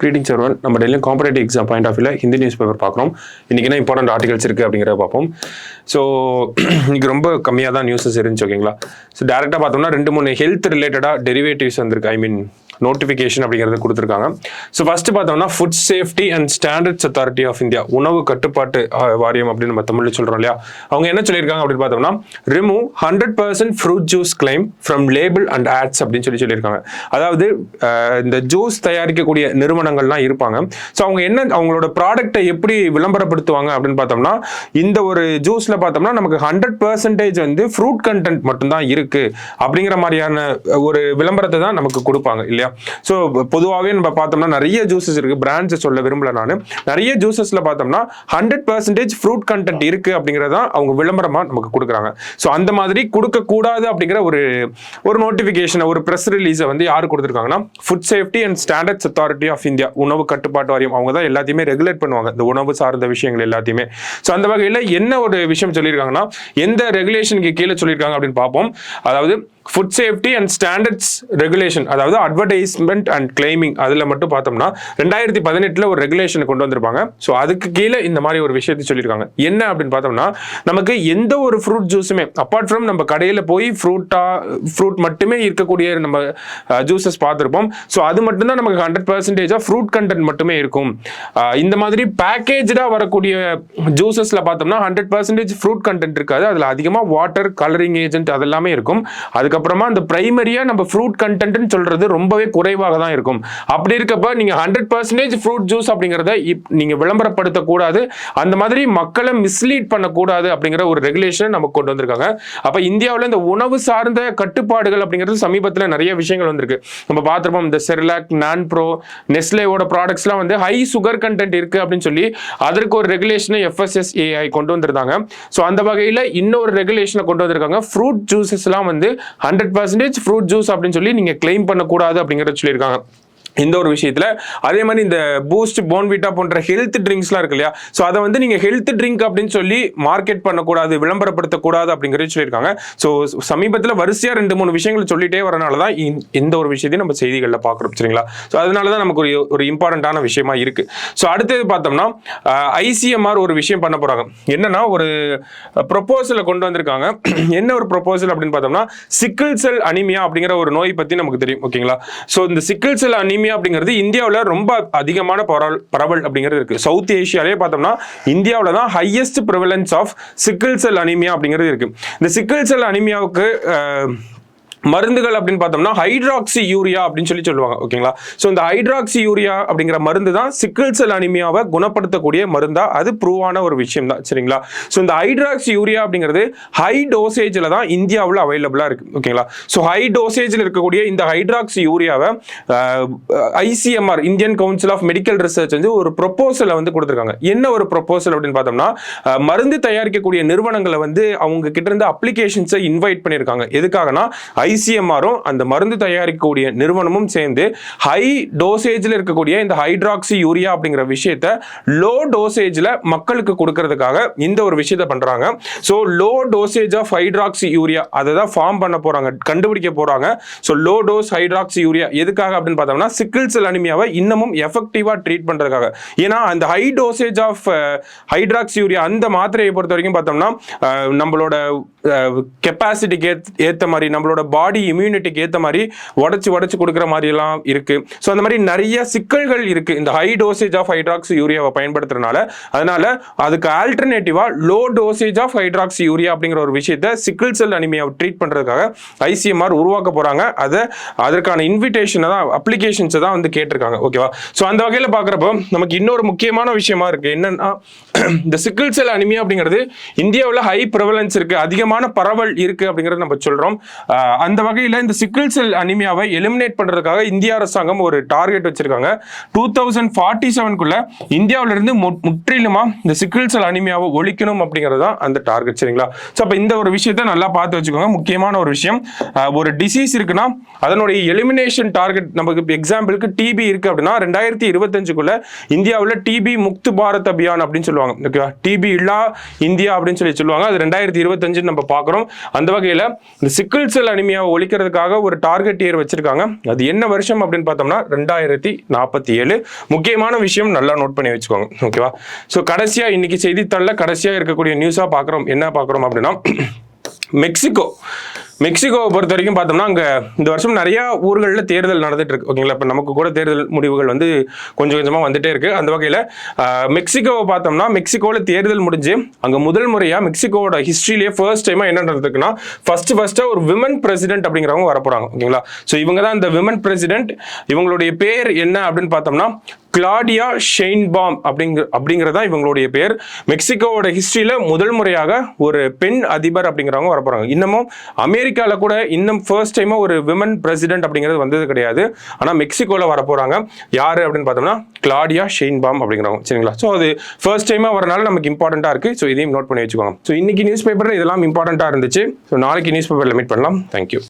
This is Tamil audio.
Greetings everyone. நம்ம டெய்லியும் காம்படேட்டிவ் எக்ஸாம் பாயிண்ட் ஆஃப் வியூல ஹிந்தி நியூஸ் பேப்பர் பார்க்குறோம். இன்னைக்கு என்ன இம்பார்ட்டன்ட் ஆர்டிகல்ஸ் இருக்குது அப்படிங்கிறத பார்ப்போம். ஸோ இன்னைக்கு ரொம்ப கம்மியாக தான் நியூஸஸ் இருந்துச்சு, ஓகேங்களா. ஸோ டேரெக்டாக பார்த்தோம்னா 2-3 ஹெல்த் ரிலேட்டடாக டெரிவேட்டிவ்ஸ் வந்திருக்கு. ஐ மீன் நோட்டிஃபிகேஷன் அப்படிங்கிறது கொடுத்துருக்காங்க. ஸோ ஃபர்ஸ்ட் பார்த்தோம்னா food safety and standards authority of India, உணவு கட்டுப்பாட்டு வாரியம் அப்படின்னு நம்ம தமிழில் சொல்கிறோம் இல்லையா. அவங்க என்ன சொல்லியிருக்காங்க அப்படின்னு பார்த்தோம்னா, remove 100% fruit juice claim from label and ads அப்படின்னு சொல்லியிருக்காங்க. அதாவது இந்த ஜூஸ் தயாரிக்கக்கூடிய நிறுவனங்கள்லாம் இருப்பாங்க. ஸோ அவங்க என்ன அவங்களோட ப்ராடக்டை எப்படி விளம்பரப்படுத்துவாங்க அப்படின்னு பார்த்தோம்னா, இந்த ஒரு ஜூஸில் பார்த்தோம்னா நமக்கு 100% வந்து ஃப்ரூட் கண்டென்ட் மட்டும்தான் இருக்கு அப்படிங்கிற மாதிரியான ஒரு விளம்பரத்தை தான் நமக்கு கொடுப்பாங்க இல்லையா. ஸோ பொதுவாகவே நம்ம பார்த்தோம்னா நிறைய ஜூஸஸ் இருக்கு, பிராண்ட்ஸ் சொல்ல விரும்பல நான். நிறைய ஜூஸஸ்ல பார்த்தோம்னா 100% ஃப்ரூட் கண்டென்ட் இருக்கு அப்படிங்கிறத அவங்க விளம்பரமா நமக்கு கொடுக்குறாங்க. ஸோ அந்த மாதிரி கொடுக்க கூடாது அப்படிங்கிற ஒரு நோட்டிபிகேஷன், ஒரு பிரஸ் ரிலீஸை வந்து யாரு கொடுத்துருக்காங்கன்னா, food safety and standards authority of India, உணவு கட்டுப்பாட்டு வாரியம். அவங்க தான் எல்லாத்தையுமே ரெகுலேட் பண்ணுவாங்க, இந்த உணவு சார்ந்த விஷயங்கள் எல்லாத்தையுமே. ஸோ அந்த வகையில் என்ன ஒரு விஷயம் சொல்லியிருக்காங்கன்னா, எந்த ரெகுலேஷனுக்கு கீழே சொல்லியிருக்காங்க அப்படின்னு பார்ப்போம். அதாவது food safety and standards regulation, அதாவது அட்வர்டைஸ்மெண்ட் அண்ட் கிளைமிங், அதில் மட்டும் பார்த்தோம்னா 2018 ஒரு ரெகுலேஷன் கொண்டு வந்திருப்பாங்க. ஸோ அதுக்கு கீழே இந்த மாதிரி ஒரு விஷயத்தை சொல்லியிருக்காங்க. என்ன அப்படின்னு பார்த்தோம்னா, நமக்கு எந்த ஒரு ஃப்ரூட் ஜூஸுமே அப்பார்ட் ஃப்ரம் நம்ம கடையில் போய் ஃப்ரூட் மட்டுமே இருக்கக்கூடிய நம்ம ஜூஸஸ் பார்த்துருப்போம். ஸோ அது மட்டும்தான் நமக்கு 100% ஃப்ரூட் கண்டென்ட் மட்டுமே இருக்கும். இந்த மாதிரி பேக்கேஜாக வரக்கூடிய ஜூஸஸில் பார்த்தோம்னா 100% ஃப்ரூட் கண்டென்ட் இருக்காது. அதில் அதிகமாக வாட்டர், கலரிங் ஏஜென்ட் அதெல்லாமே இருக்கும். அதுக்கப்புறமா அந்த பிரைமரியா நம்ம ஃப்ரூட் கண்டென்ட்னு சொல்றது ரொம்பவே குறைவாக தான் இருக்கும். அப்படி இருக்கப்ப நீங்க 100% ஃப்ரூட் ஜூஸ் அப்படிங்கிறத நீங்க விளம்பரப்படுத்த கூடாது, அந்த மாதிரி மக்களை மிஸ்லீட் பண்ணக்கூடாது அப்படிங்கிற ஒரு ரெகுலேஷன் நமக்கு கொண்டு வந்திருக்காங்க. அப்ப இந்தியாவில் இந்த உணவு சார்ந்த கட்டுப்பாடுகள் அப்படிங்கிறது சமீபத்தில் நிறைய விஷயங்கள் வந்திருக்கு. நம்ம பார்த்துருப்போம், இந்த செர்லாக், நான்ப்ரோ, நெஸ்லேவோட ப்ராடக்ட்ஸ்லாம் வந்து ஹை சுகர் கண்டென்ட் இருக்கு அப்படின்னு சொல்லி அதற்கு ஒரு ரெகுலேஷனை FSSAI கொண்டு வந்திருந்தாங்க. ஸோ அந்த வகையில் இன்னொரு ரெகுலேஷனை கொண்டு வந்திருக்காங்க. ஃப்ரூட் ஜூஸஸ்லாம் வந்து 100% ஃப்ரூட் ஜூஸ் அப்படின்னு சொல்லி நீங்க கிளைம் பண்ணக்கூடாது அப்படிங்கிறத சொல்லியிருக்காங்க இந்த ஒரு விஷயத்துல. அதே மாதிரி இந்த பூஸ்ட், போன்விட்டா போன்ற ஹெல்த் ட்ரிங்க்ஸ்லாம் இருக்கு இல்லையா. ஸோ அதை வந்து நீங்க ஹெல்த் ட்ரிங்க் அப்படின்னு சொல்லி மார்க்கெட் பண்ணக்கூடாது, விளம்பரப்படுத்தக்கூடாது அப்படிங்கிறது சொல்லியிருக்காங்க. ஸோ சமீபத்தில் வரிசையா 2-3 விஷயங்கள் சொல்லிட்டே வரனால தான் இந்த ஒரு விஷயத்தையும் நம்ம செய்திகளில் பார்க்குறோம், சரிங்களா. ஸோ அதனால தான் நமக்கு ஒரு இம்பார்ட்டண்ட்டான விஷயமா இருக்கு. ஸோ அடுத்தது பார்த்தோம்னா ICMR ஒரு விஷயம் பண்ண போறாங்க. என்னன்னா ஒரு ப்ரொபோசலை கொண்டு வந்திருக்காங்க. என்ன ஒரு ப்ரொபோசல் அப்படின்னு பார்த்தோம்னா, சிக்கிள் செல் அனிமியா அப்படிங்கிற ஒரு நோய் பத்தி நமக்கு தெரியும், ஓகேங்களா. ஸோ இந்த சிக்கிள் செல் அனிமியா அப்படிங்கிறது இந்தியாவில் ரொம்ப அதிகமான பரவல் அப்படிங்கிறது இருக்கு. சவுத் ஏஷியாலே பார்த்தோம்னா இந்தியாவில் தான் highest prevalence of sickle cell anaemia அப்படிங்கிறது இருக்கு. இந்த சிக்கிள் செல் அனிமியாவுக்கு மருந்துகள் அப்படின்னு பார்த்தோம்னா ஹைட்ராக்சி யூரியா அப்படின்னு சொல்லுவாங்க, ஓகேங்களா. ஸோ இந்த ஹைட்ராக்சி யூரியா அப்படிங்கிற மருந்து தான் சிக்கிள் செல் அனிமியாவை குணப்படுத்தக்கூடிய மருந்தா, அது ப்ரூவான ஒரு விஷயம் தான், சரிங்களா. ஸோ இந்த ஹைட்ராக்சி யூரியா அப்படிங்கிறது ஹை டோசேஜில் தான் இந்தியாவில் அவைலபிளாக இருக்கு, ஓகேங்களா. ஸோ ஹை டோசேஜில் இருக்கக்கூடிய இந்த ஹைட்ராக்சி யூரியாவை ICMR, Indian council of medical research வந்து ஒரு ப்ரொபோசலை வந்து கொடுத்துருக்காங்க. என்ன ஒரு ப்ரொபோசல் அப்படின்னு பார்த்தோம்னா, மருந்து தயாரிக்கக்கூடிய நிறுவனங்களை வந்து அவங்க கிட்ட இருந்து அப்ளிகேஷன்ஸை இன்வைட் பண்ணியிருக்காங்க. எதுக்காகனா, ICMRம் அந்த மருந்து தயாரிக்கக்கூடிய நிறுவனமும் சேர்ந்து ஹை டோசேஜில் இருக்கக்கூடிய இந்த ஹைட்ராக்சி யூரியா அப்படிங்கிற விஷயத்தை லோ டோசேஜில் மக்களுக்கு கொடுக்கறதுக்காக இந்த ஒரு விஷயத்தை பண்றாங்க. So low dosage of hydroxy urea அதை தான் ஃபார்ம் பண்ண போறாங்க, கண்டுபிடிக்க போறாங்க. So low dose hydroxyurea எதுக்காக அப்படின்னு பார்த்தோம்னா, சிக்கிள் செல் அனிமியாவை இன்னமும் எஃபெக்டிவா ட்ரீட் பண்றதுக்காக. ஏன்னா அந்த high dosage of hydroxy urea அந்த மாத்திரையை பொறுத்த வரைக்கும் பார்த்தோம்னா நம்மளோட கெப்பாசிட்டிக்கு ஏற்ற மாதிரி, நம்மளோட பாடி இம்யூனிட்டிக்கு ஏற்ற மாதிரி உடச்சு கொடுக்குற மாதிரி எல்லாம் இருக்கு. ஸோ அந்த மாதிரி நிறைய சிக்கல்கள் இருக்கு இந்த ஹை டோசேஜ் ஆஃப் ஹைட்ராக்சி யூரியாவை பயன்படுத்துறதுனால. அதனால அதுக்கு ஆல்டர்னேட்டிவா low dosage of hydroxy urea அப்படிங்கிற ஒரு விஷயத்தை சிக்கிள் செல் அனிமியாவை ட்ரீட் பண்றதுக்காக ICMR உருவாக்க போறாங்க. அதற்கான இன்விடேஷனை தான், அப்ளிகேஷன்ஸை தான் வந்து கேட்டிருக்காங்க, ஓகேவா. ஸோ அந்த வகையில் பார்க்குறப்போ நமக்கு இன்னொரு முக்கியமான விஷயமா இருக்கு. என்னன்னா, இந்த சிக்கிள் செல் அனிமியா அப்படிங்கிறது இந்தியாவில் ஹை ப்ரிவலன்ஸ் இருக்கு, அதிகமான பரவல் இருக்கு அப்படிங்கிறது நம்ம சொல்றோம். அந்த வகையில் இந்த சிக்கிள் செல் அனிமியாவை எலிமினேட் பண்றதுக்காக இந்திய அரசாங்கம் ஒரு டார்கெட் வச்சிருக்காங்க. 2047க்குள்ள இந்தியாவில இருந்து முற்றிலுமா இந்த சிக்கிள் செல் அனிமியாவை ஒழிக்கணும் அப்படிங்கிறது தான் அந்த டார்கெட், சரிங்களா. ஸோ அப்போ இந்த ஒரு விஷயத்தை நல்லா பார்த்து வச்சுக்கோங்க. முக்கியமான ஒரு விஷயம், ஒரு டிசீஸ் இருக்குன்னா அதனுடைய எலிமினேஷன் டார்கெட், நமக்கு எக்ஸாம்பிளுக்கு TB இருக்கு அப்படின்னா 2025க்குள்ள இந்தியாவில் TB முக்து பாரத் அபியான் அப்படின்னு சொல்லுவாங்க, ஓகேவா. TB இல்லா இந்தியா அப்படின்னு சொல்லுவாங்க. அது 2025 நம்ம பார்க்குறோம். அந்த வகையில் இந்த சிக்கிள் செல் அனிமியா அனிமியாவை ஒழிக்கிறதுக்காக ஒரு டார்கெட் இயர் வச்சிருக்காங்க. அது என்ன வருஷம் அப்படின்னு பார்த்தோம்னா 2047. முக்கியமான விஷயம் நல்லா நோட் பண்ணி வச்சுக்கோங்க. ஓகேவா? ஸோ கடைசியா இன்னைக்கு செய்தித்தாள்ல கடைசியா இருக்கக்கூடிய நியூஸா பார்க்குறோம். என்ன பார்க்குறோம் அப்படின்னா, மெக்சிகோவை பொறுத்த வரைக்கும் பார்த்தோம்னா அங்கே இந்த வருஷம் நிறைய ஊர்களில் தேர்தல் நடந்துட்டு இருக்கு. ஓகேங்களா? இப்போ நமக்கு கூட தேர்தல் முடிவுகள் வந்து கொஞ்சம் கொஞ்சமாக வந்துட்டே இருக்கு. அந்த வகையில் மெக்சிகோவை பார்த்தோம்னா, மெக்சிகோவில் தேர்தல் முடிஞ்சு அங்கே முதல் முறையாக மெக்சிகோவோட ஹிஸ்ட்ரியிலேயே ஃபர்ஸ்ட் டைமாக என்ன நடந்திருக்குன்னா, ஃபர்ஸ்ட்டாக ஒரு விமன் பிரசிடென்ட் அப்படிங்கிறவங்க வரப்போறாங்க. ஓகேங்களா? ஸோ இவங்க தான் இந்த விமன் பிரசிடென்ட். இவங்களுடைய பேர் என்ன அப்படின்னு பார்த்தோம்னா கிளாடியா ஷெயின்பாம் அப்படிங்கிறதா இவங்களுடைய பேர். மெக்சிகோவோட ஹிஸ்டரியில முதல் முறையாக ஒரு பெண் அதிபர் அப்படிங்கிறவங்க வரப்போறாங்க. இன்னமும் அமெரிக்காவில் கூட இன்னும் ஃபர்ஸ்ட் டைமா ஒரு விமன் பிரசிடென்ட் அப்படிங்கிறது வந்தது கிடையாது. ஆனால் மெக்சிகோவில் வரப்போறாங்க. யாரு அப்படின்னு பார்த்தோம்னா கிளாடியா ஷெயின்பாம் அப்படிங்கிறவங்க. சரிங்களா? ஸோ அது ஃபர்ஸ்ட் டைமா வரனால நமக்கு இம்பார்ட்டண்டா இருக்கு. ஸோ இதையும் நோட் பண்ணி வச்சுக்கோங்க. ஸோ இன்னைக்கு நியூஸ் பேப்பர்ல இதெல்லாம் இம்பார்ட்டண்டா இருந்துச்சு. ஸோ நாளைக்கு நியூஸ் பேப்பர்ல மீட் பண்ணலாம். தேங்க்யூ.